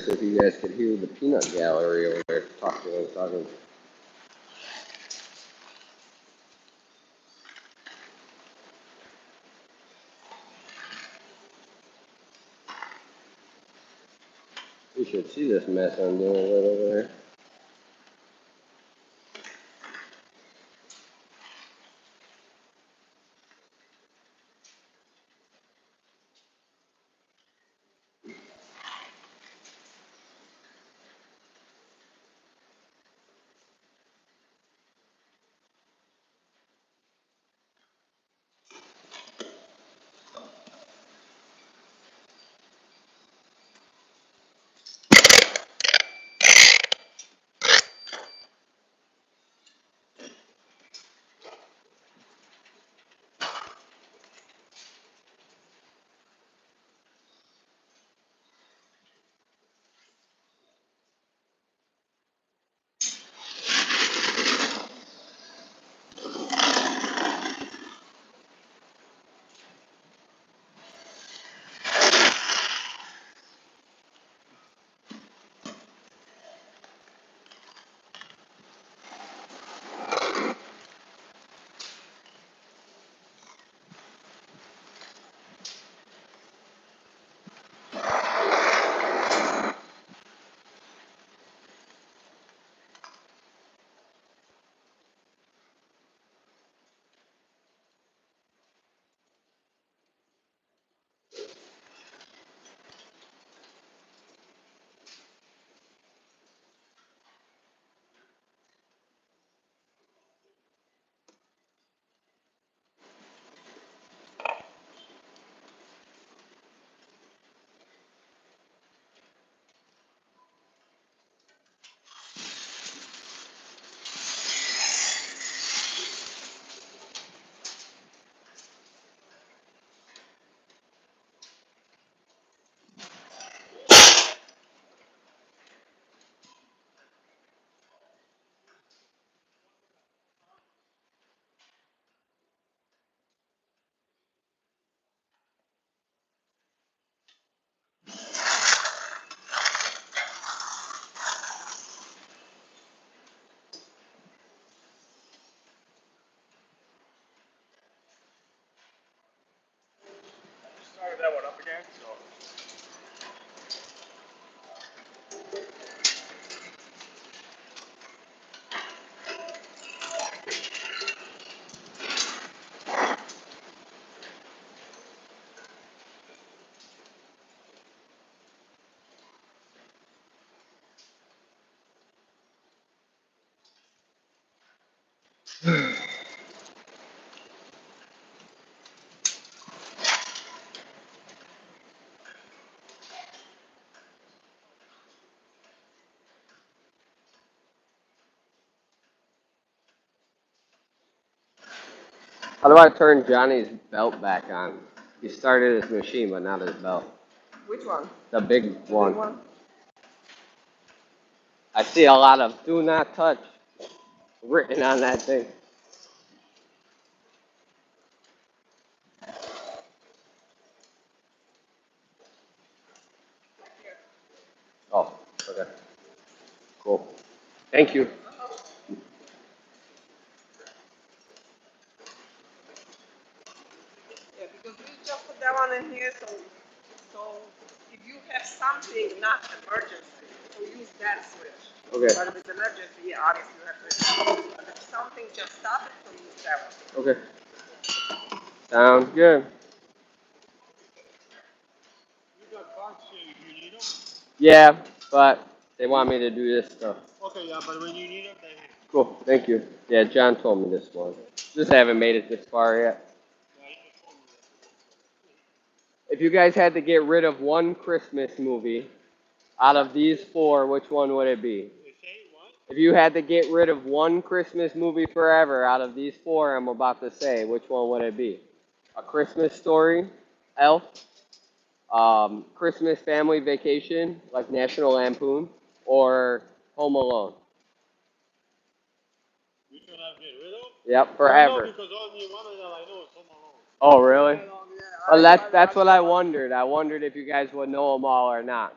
if you guys could hear the peanut gallery over there talking. You should see this mess I'm doing right over there. there, so. How do I turn Johnny's belt back on? He started his machine, but not his belt. Which one? The big The one. big one? I see a lot of "do not touch" written on that thing. Oh, okay. Cool. Thank you. Yeah, because we just put that one in here, so if you have something not emergency, so use that switch. Okay. But if it's emergency, yeah, obviously you have to. But if something just stop it, so use that one. Okay. Sounds good. You got parts here if you need them. Yeah, but they want me to do this stuff. Okay, yeah, but when you need them, then here. Cool. Thank you. Yeah, John told me this one. Just haven't made it this far yet. Yeah, he just told me that. If you guys had to get rid of one Christmas movie out of these four, which one would it be? They say what? If you had to get rid of one Christmas movie forever out of these four I'm about to say, which one would it be? A Christmas Story, Elf, Christmas Family Vacation, like National Lampoon, or Home Alone? Which one I get rid of? Yep, I don't know forever. because only one of them I know is Home Alone. Oh, really? Yeah, Well, I that's what I one. wondered. I wondered if you guys would know them all or not.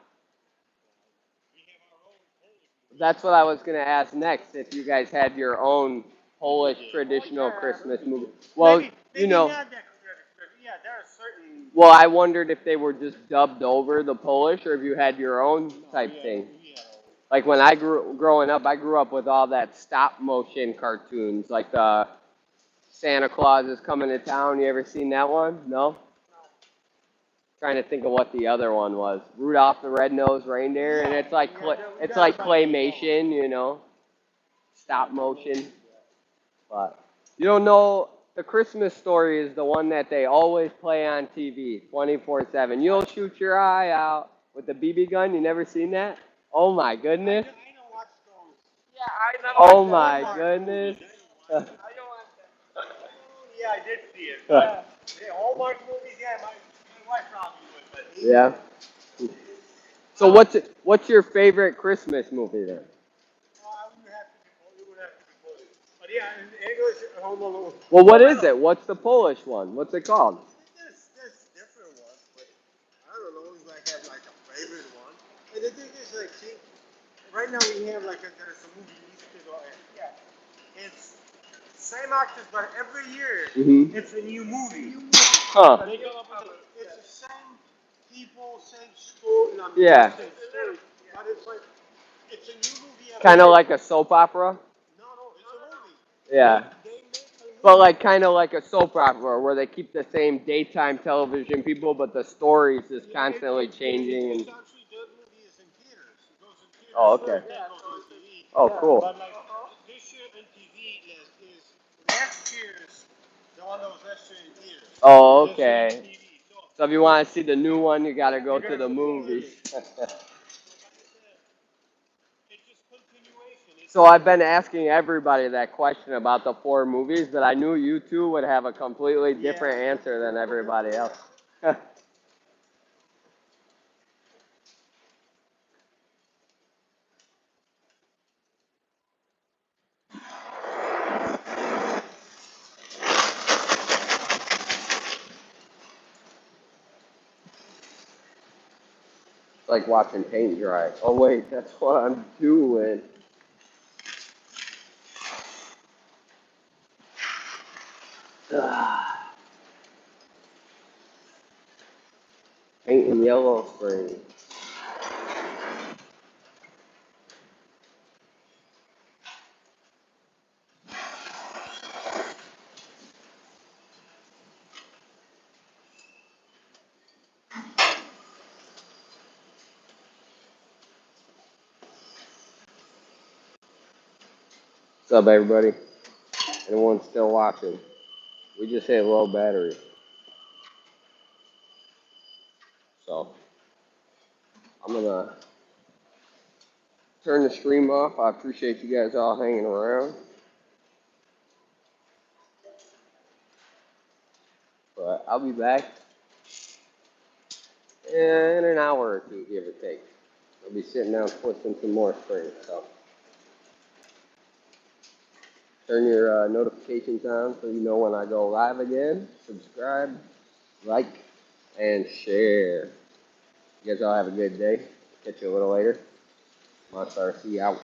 We have our own Polish movie. That's what I was gonna ask next. If you guys had your own Polish traditional Oh, yeah, Christmas we movie. Well, Maybe you know. not that credit. Yeah, there are certain. Well, I wondered if they were just dubbed over the Polish, or if you had your own type thing. We had our own. Like when growing up, I grew up with all that stop motion cartoons, like the Santa Claus is coming to town. You ever seen that one? No. Trying to think of what the other one was. Rudolph the Red-Nosed Reindeer, and it's like it's like claymation, you know, stop motion. But you don't know the Christmas Story is the one that they always play on TV 24/7. You'll shoot your eye out with the BB gun. You never seen that? Oh my goodness. I know watch those. Yeah, I never Oh watched that. my goodness. I don't watch that. Yeah, I did see it. Yeah, Hallmark movies. Yeah, my wife probably would, but. Yeah. So what's your favorite Christmas movie then? I would have to be. It would have to be Polish. But yeah, in English, Home Alone. Well, what is it? What's the Polish one? What's it called? There's different ones, but I don't know if I have like a favorite one. And the thing is, like, see, right now we have like there's a movie listed on it. Yeah, it's same actors, but every year Mhm. it's a new movie. Huh. They come up with it's the same people, same story, not Yeah. same story, but it's like it's a new movie every Kind of year. like a soap opera. No, it's a movie. Yeah. They make a movie. But like kind of like a soap opera where they keep the same daytime television people, but the stories is constantly changing. It's And actually the movie is in theaters. It goes in theaters oh, first, okay. then goes on TV. Oh, cool. But like this year on TV is last year's the one that was last year in theaters. Oh, This year on okay. TV. So if you want to see the new one, you got to go You to gotta the go to the movies. theaters. So like I said, it's just continuation. It's So I've been asking everybody that question about the four movies, but I knew you two would have a completely different answer than everybody else. Like watching paint dry. Oh wait, that's what I'm doing. Painting Yellow Springs. What's up, everybody? Anyone still watching? We just hit low battery, so I'm gonna turn the stream off. I appreciate you guys all hanging around, but I'll be back in an hour or two, give or take. I'll be sitting down twisting some more springs, so turn your notifications on so you know when I go live again. Subscribe, like, and share. You guys all have a good day. Catch you a little later. Monsta RC out.